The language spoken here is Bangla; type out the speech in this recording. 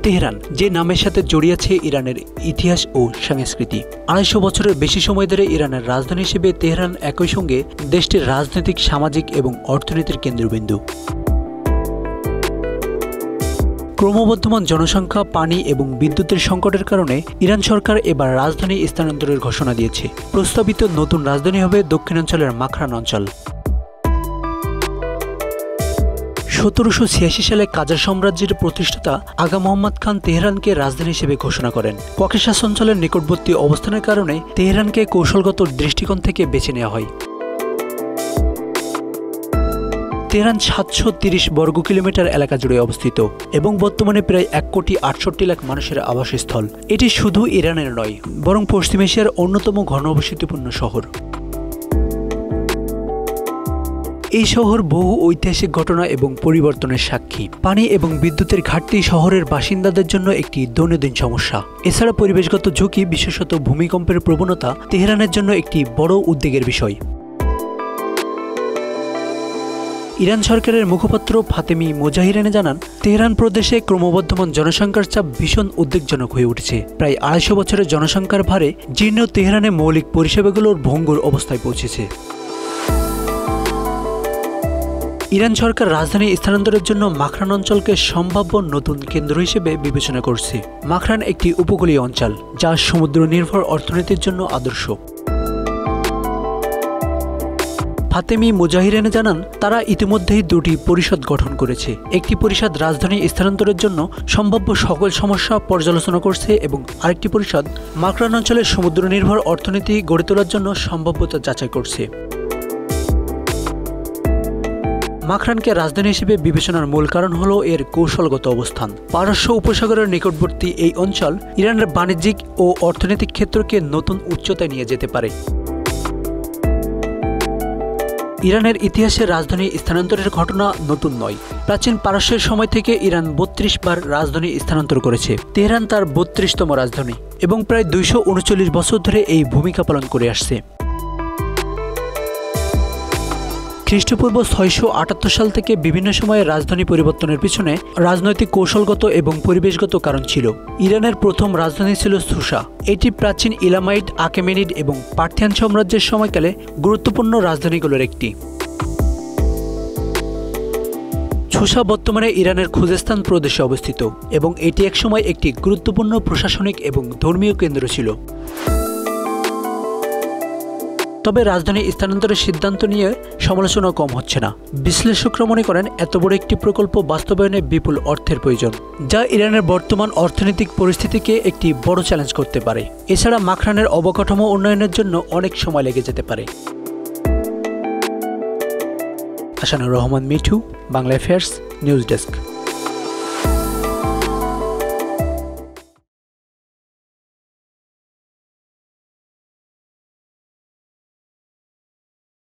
তেহরান যে নামের সাথে জড়িয়ে আছে ইরানের ইতিহাস ও সংস্কৃতি। 250 বছরের বেশি সময় ধরে ইরানের রাজধানী হিসেবে তেহরান একই সঙ্গে দেশটির রাজনৈতিক, সামাজিক এবং অর্থনীতির কেন্দ্রবিন্দু। ক্রমবর্ধমান জনসংখ্যা, পানি এবং বিদ্যুতের সংকটের কারণে ইরান সরকার এবার রাজধানী স্থানান্তরের ঘোষণা দিয়েছে। প্রস্তাবিত নতুন রাজধানী হবে দক্ষিণাঞ্চলের মাখরান অঞ্চল। 1786 সালে কাজার সাম্রাজ্যের প্রতিষ্ঠাতা আগা মোহাম্মদ খান তেহরানকে রাজধানী হিসেবে ঘোষণা করেন। ককেশাস অঞ্চলের নিকটবর্তী অবস্থানের কারণে তেহরানকে কৌশলগত দৃষ্টিকোণ থেকে বেছে নেওয়া হয়। তেহরান 730 বর্গ কিলোমিটার এলাকা জুড়ে অবস্থিত এবং বর্তমানে প্রায় 1,68,00,000 মানুষের আবাসস্থল। এটি শুধু ইরানের নয়, বরং পশ্চিম এশিয়ার অন্যতম ঘনবসতিপূর্ণ শহর। এই শহর বহু ঐতিহাসিক ঘটনা এবং পরিবর্তনের সাক্ষী। পানি এবং বিদ্যুতের ঘাটতি শহরের বাসিন্দাদের জন্য একটি দৈনন্দিন সমস্যা। এছাড়া পরিবেশগত ঝুঁকি, বিশেষত ভূমিকম্পের প্রবণতা তেহরানের জন্য একটি বড় উদ্বেগের বিষয়। ইরান সরকারের মুখপাত্র ফাতেমি মোজাহিরানে জানান, তেহরান প্রদেশে ক্রমবর্ধমান জনসংখ্যার চাপ ভীষণ উদ্বেগজনক হয়ে উঠেছে। প্রায় 250 বছরের জনসংখ্যার ভারে জীর্ণ তেহরানে মৌলিক পরিষেবাগুলোর ভঙ্গুর অবস্থায় পৌঁছেছে। ইরান সরকার রাজধানী স্থানান্তরের জন্য মাখরান অঞ্চলকে সম্ভাব্য নতুন কেন্দ্র হিসেবে বিবেচনা করছে। মাখরান একটি উপকূলীয় অঞ্চল যা সমুদ্র নির্ভর অর্থনীতির জন্য আদর্শ। ফাতেমি মোজাহিরানে জানান, তারা ইতিমধ্যেই 2টি পরিষদ গঠন করেছে। একটি পরিষদ রাজধানী স্থানান্তরের জন্য সম্ভাব্য সকল সমস্যা পর্যালোচনা করছে এবং আরেকটি পরিষদ মাখরান অঞ্চলের সমুদ্র নির্ভর অর্থনীতি গড়ে তোলার জন্য সম্ভাব্যতা যাচাই করছে। মাখরানকে রাজধানী হিসেবে বিবেচনার মূল কারণ হল এর কৌশলগত অবস্থান। পারস্য উপসাগরের নিকটবর্তী এই অঞ্চল ইরানের বাণিজ্যিক ও অর্থনৈতিক ক্ষেত্রকে নতুন উচ্চতায় নিয়ে যেতে পারে। ইরানের ইতিহাসে রাজধানী স্থানান্তরের ঘটনা নতুন নয়। প্রাচীন পারস্যের সময় থেকে ইরান 32 বার রাজধানী স্থানান্তর করেছে। তেহরান তার 32তম রাজধানী এবং প্রায় 239 বছর ধরে এই ভূমিকা পালন করে আসছে। খ্রিস্টপূর্ব 678 সাল থেকে বিভিন্ন সময়ে রাজধানী পরিবর্তনের পিছনে রাজনৈতিক, কৌশলগত এবং পরিবেশগত কারণ ছিল। ইরানের প্রথম রাজধানী ছিল সুসা। এটি প্রাচীন ইলামাইড, আকেমেনিড এবং পার্থিয়ান সাম্রাজ্যের সময়কালে গুরুত্বপূর্ণ রাজধানীগুলোর একটি। সুসা বর্তমানে ইরানের খুজেস্তান প্রদেশে অবস্থিত এবং এটি একসময় একটি গুরুত্বপূর্ণ প্রশাসনিক এবং ধর্মীয় কেন্দ্র ছিল। তবে রাজধানী স্থানান্তরের সিদ্ধান্ত নিয়ে সমালোচনা কম হচ্ছে না। বিশ্লেষকরা মনে করেন, এত বড় একটি প্রকল্প বাস্তবায়নে বিপুল অর্থের প্রয়োজন, যা ইরানের বর্তমান অর্থনৈতিক পরিস্থিতিকে একটি বড় চ্যালেঞ্জ করতে পারে। এছাড়া মাখরানের অবকাঠামো উন্নয়নের জন্য অনেক সময় লেগে যেতে পারে। Ashanur Rahman Mithu, Bangla affairs, news desk.